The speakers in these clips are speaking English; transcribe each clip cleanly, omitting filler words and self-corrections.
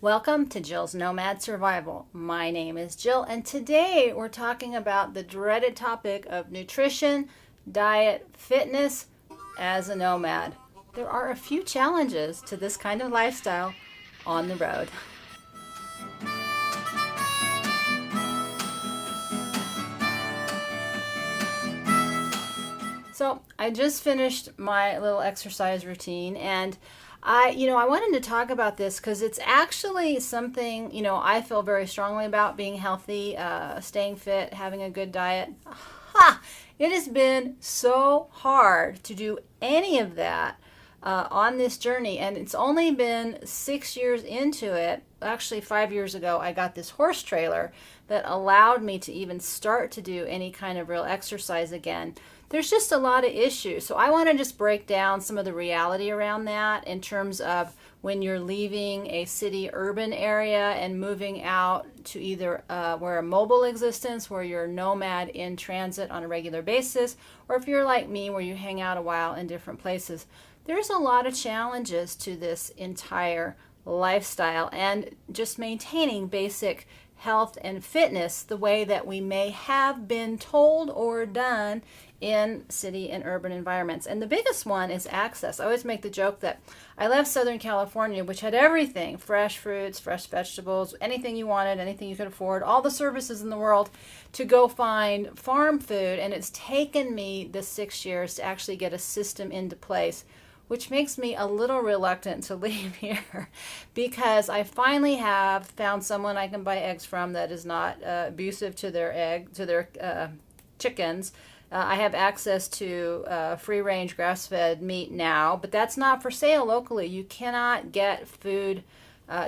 Welcome to Jill's Nomad Survival. My name is Jill, and today we're talking about the dreaded topic of nutrition, diet, fitness as a nomad. There are a few challenges to this kind of lifestyle on the road. So I just finished my little exercise routine, and I wanted to talk about this because it's actually something, I feel very strongly about: being healthy, staying fit, having a good diet. Ha! It has been so hard to do any of that on this journey, and it's only been 6 years into it. Actually, 5 years ago, I got this horse trailer that allowed me to even start to do any kind of real exercise again. There's just a lot of issues. So I want to just break down some of the reality around that in terms of when you're leaving a city urban area and moving out to either where a mobile existence, where you're a nomad in transit on a regular basis, or if you're like me, where you hang out a while in different places. There's a lot of challenges to this entire lifestyle and just maintaining basic health and fitness the way that we may have been told or done in city and urban environments. And the biggest one is access. I always make the joke that I left Southern California, which had everything: fresh fruits, fresh vegetables, anything you wanted, anything you could afford, all the services in the world, to go find farm food. And it's taken me the 6 years to actually get a system into place, which makes me a little reluctant to leave here because I finally have found someone I can buy eggs from that is not abusive to their chickens. I have access to free-range grass-fed meat now, but that's not for sale locally. You cannot get food.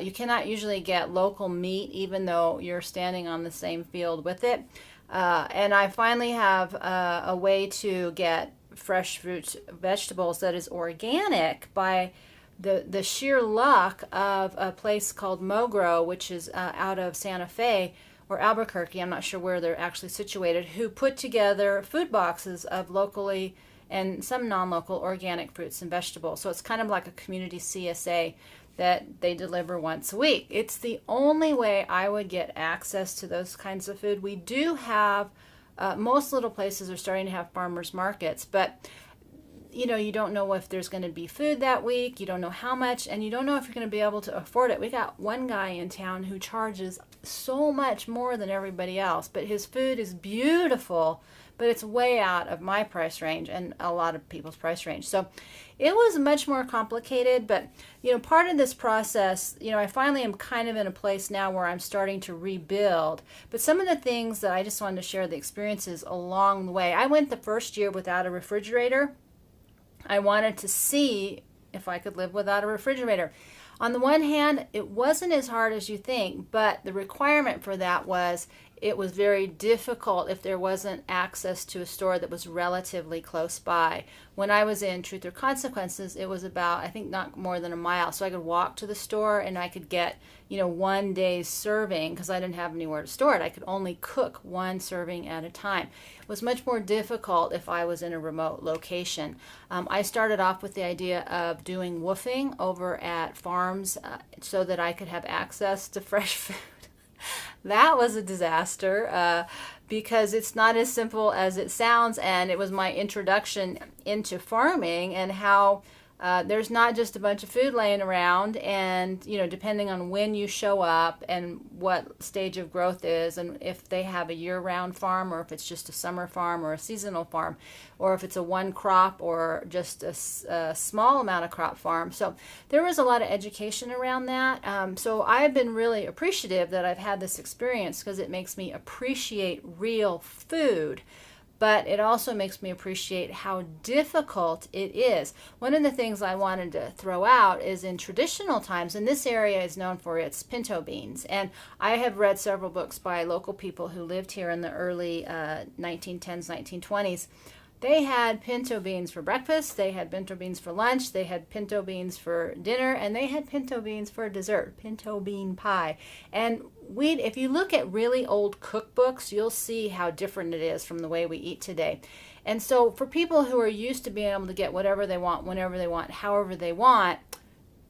You cannot usually get local meat, even though you're standing on the same field with it. And I finally have a way to get fresh fruits, vegetables that is organic by the sheer luck of a place called Mogro, which is out of Santa Fe or Albuquerque, I'm not sure where they're actually situated, who put together food boxes of locally and some non-local organic fruits and vegetables. So it's kind of like a community CSA that they deliver once a week. It's the only way I would get access to those kinds of food. We do have most little places are starting to have farmers markets, but you don't know if there's going to be food that week. You don't know how much, and you don't know if you're going to be able to afford it. We got one guy in town who charges so much more than everybody else, but his food is beautiful, but it's way out of my price range and a lot of people's price range. So it was much more complicated, but part of this process, I finally am kind of in a place now where I'm starting to rebuild. But some of the things that I just wanted to share, the experiences along the way. I went the first year without a refrigerator. I wanted to see if I could live without a refrigerator. On the one hand, it wasn't as hard as you think, but the requirement for that was it was very difficult if there wasn't access to a store that was relatively close by. When I was in Truth or Consequences, it was about, I think, not more than a mile. So I could walk to the store and I could get, one day's serving because I didn't have anywhere to store it. I could only cook one serving at a time. It was much more difficult if I was in a remote location. I started off with the idea of doing woofing over at farms so that I could have access to fresh food. That was a disaster because it's not as simple as it sounds, and it was my introduction into farming and how there's not just a bunch of food laying around, and depending on when you show up and what stage of growth is, and if they have a year-round farm or if it's just a summer farm or a seasonal farm, or if it's a one crop or just a small amount of crop farm. So there was a lot of education around that. So I've been really appreciative that I've had this experience because it makes me appreciate real food. But it also makes me appreciate how difficult it is. One of the things I wanted to throw out is in traditional times, and this area is known for its pinto beans. And I have read several books by local people who lived here in the early 1910s, 1920s. They had pinto beans for breakfast, they had pinto beans for lunch, they had pinto beans for dinner, and they had pinto beans for dessert, pinto bean pie. And if you look at really old cookbooks, you'll see how different it is from the way we eat today. And so for people who are used to being able to get whatever they want, whenever they want, however they want,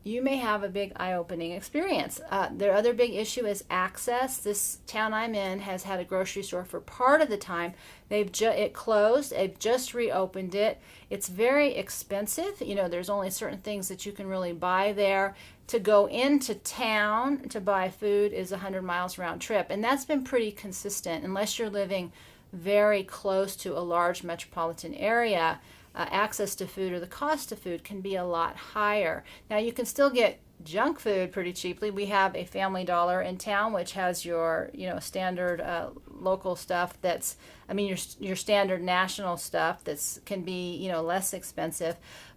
you may have a big eye-opening experience. The other big issue is access. This town I'm in has had a grocery store for part of the time. It closed. They've just reopened it. It's very expensive. You know, there's only certain things that you can really buy there. To go into town to buy food is 100 miles round trip, and that's been pretty consistent. Unless you're living very close to a large metropolitan area, access to food or the cost of food can be a lot higher. Now, you can still get junk food pretty cheaply. We have a Family Dollar in town, which has your, standard local stuff that's, your standard national stuff that's can be, less expensive.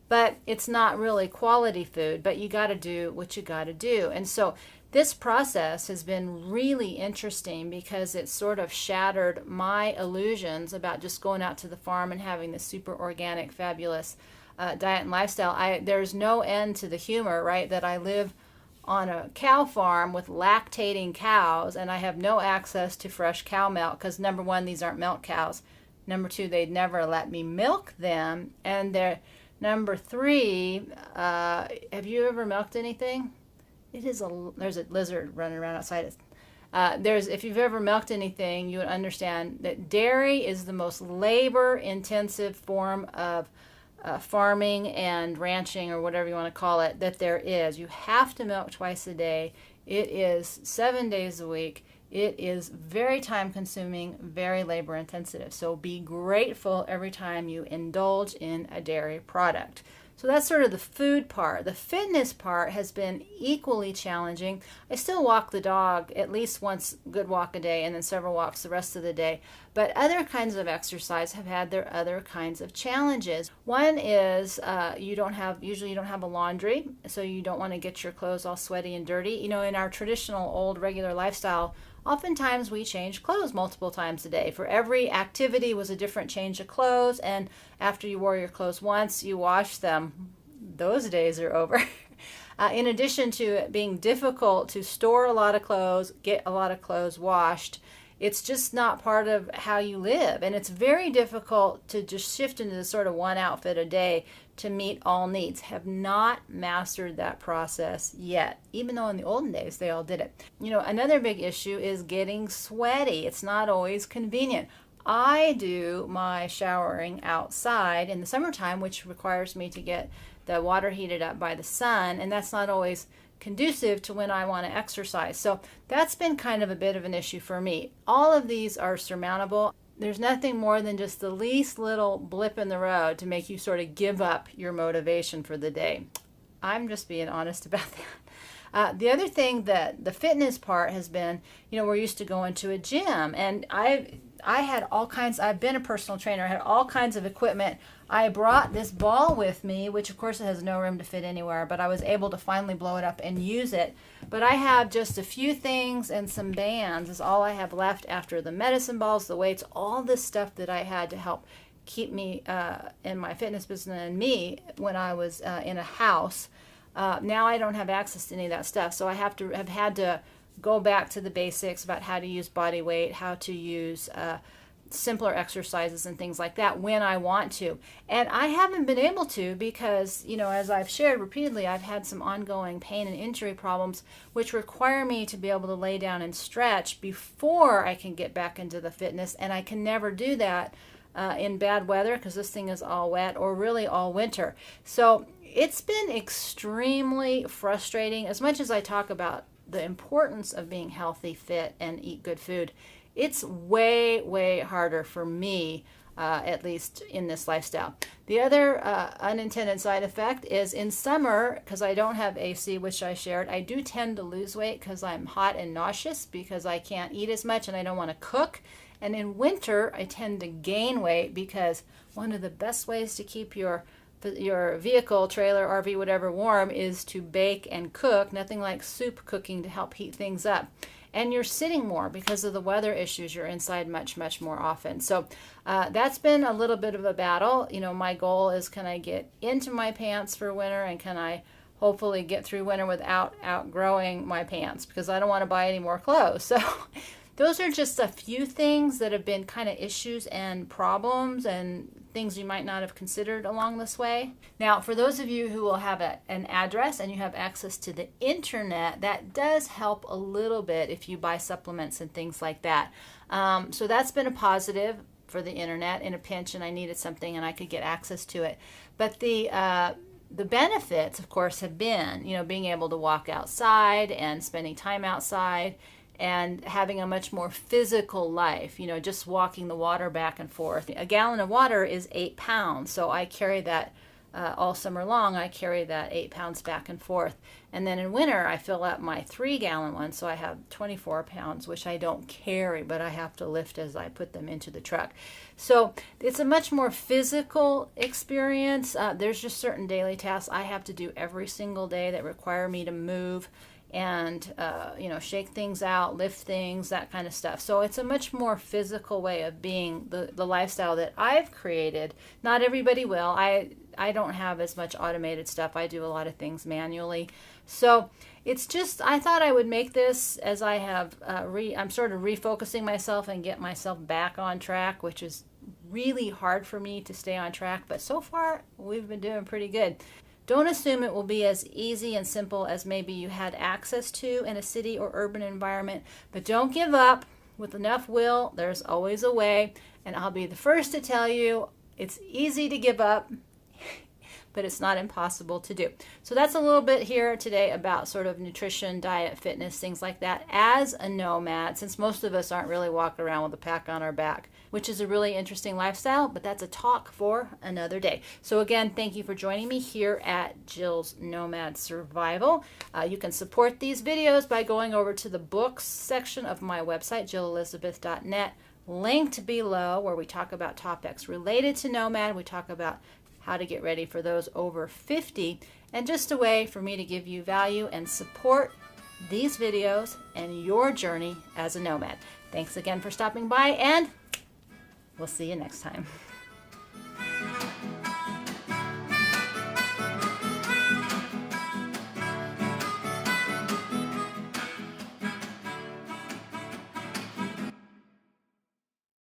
But it's not really quality food, but you got to do what you got to do. And so this process has been really interesting because it sort of shattered my illusions about just going out to the farm and having this super organic, fabulous diet and lifestyle. There's no end to the humor, right? That I live on a cow farm with lactating cows and I have no access to fresh cow milk because, number one, these aren't milk cows. Number two, they'd never let me milk them. And number three, have you ever milked anything? There's a lizard running around outside. If you've ever milked anything, you would understand that dairy is the most labor-intensive form of farming and ranching, or whatever you want to call it, that there is. You have to milk twice a day. It is 7 days a week. It is very time-consuming, very labor-intensive. So be grateful every time you indulge in a dairy product. So that's sort of the food part. The fitness part has been equally challenging. I still walk the dog at least once, good walk a day, and then several walks the rest of the day. But other kinds of exercise have had their other kinds of challenges. One is usually you don't have a laundry, so you don't want to get your clothes all sweaty and dirty. In our traditional old regular lifestyle, oftentimes we change clothes multiple times a day. For every activity was a different change of clothes, and after you wore your clothes once, you washed them. Those days are over. In addition to it being difficult to store a lot of clothes, get a lot of clothes washed, it's just not part of how you live. And it's very difficult to just shift into the sort of one outfit a day to meet all needs. Have not mastered that process yet, even though in the olden days they all did it. Another big issue is getting sweaty. It's not always convenient. I do my showering outside in the summertime, which requires me to get the water heated up by the sun, and that's not always conducive to when I want to exercise. So that's been kind of a bit of an issue for me. All of these are surmountable. There's nothing more than just the least little blip in the road to make you sort of give up your motivation for the day. I'm just being honest about that. The other thing that the fitness part has been, we're used to going to a gym, and I had all kinds. I've been a personal trainer. I had all kinds of equipment. I brought this ball with me, which of course it has no room to fit anywhere, but I was able to finally blow it up and use it. But I have just a few things and some bands is all I have left after the medicine balls, the weights, all this stuff that I had to help keep me in my fitness business and me when I was in a house. Now I don't have access to any of that stuff, so I have had to go back to the basics about how to use body weight, how to use simpler exercises and things like that when I want to. And I haven't been able to because, as I've shared repeatedly, I've had some ongoing pain and injury problems which require me to be able to lay down and stretch before I can get back into the fitness, and I can never do that in bad weather because this thing is all wet, or really all winter. So it's been extremely frustrating. As much as I talk about the importance of being healthy, fit, and eat good food, it's way, way harder for me, at least in this lifestyle. The other unintended side effect is in summer, because I don't have AC, which I shared, I do tend to lose weight because I'm hot and nauseous because I can't eat as much and I don't want to cook. And in winter, I tend to gain weight because one of the best ways to keep your vehicle, trailer, RV, whatever, warm is to bake and cook. Nothing like soup cooking to help heat things up. And you're sitting more because of the weather issues. You're inside much, much more often. So that's been a little bit of a battle. My goal is, can I get into my pants for winter, and can I hopefully get through winter without outgrowing my pants, because I don't want to buy any more clothes. So those are just a few things that have been kind of issues and problems and things you might not have considered along this way. Now, for those of you who will have an address and you have access to the internet, that does help a little bit if you buy supplements and things like that. So that's been a positive for the internet in a pinch, and I needed something and I could get access to it. But the benefits, of course, have been, being able to walk outside and spending time outside and having a much more physical life, just walking the water back and forth. A gallon of water is 8 pounds, so I carry that all summer long. I carry that 8 pounds back and forth. And then in winter, I fill up my 3-gallon one, so I have 24 pounds, which I don't carry, but I have to lift as I put them into the truck. So it's a much more physical experience. There's just certain daily tasks I have to do every single day that require me to move and shake things out, lift things, that kind of stuff. So it's a much more physical way of being, the lifestyle that I've created. Not everybody will. I don't have as much automated stuff. I do a lot of things manually. So it's just, I thought I would make this as I have, I'm sort of refocusing myself and get myself back on track, which is really hard for me to stay on track. But so far, we've been doing pretty good. Don't assume it will be as easy and simple as maybe you had access to in a city or urban environment, but don't give up. With enough will, there's always a way, and I'll be the first to tell you it's easy to give up, but it's not impossible to do. So that's a little bit here today about sort of nutrition, diet, fitness, things like that as a nomad, since most of us aren't really walking around with a pack on our back, which is a really interesting lifestyle, but that's a talk for another day. So again, thank you for joining me here at Jill's Nomad Survival. You can support these videos by going over to the books section of my website, jillelizabeth.net, linked below, where we talk about topics related to Nomad. We talk about how to get ready for those over 50, and just a way for me to give you value and support these videos and your journey as a nomad. Thanks again for stopping by, and we'll see you next time.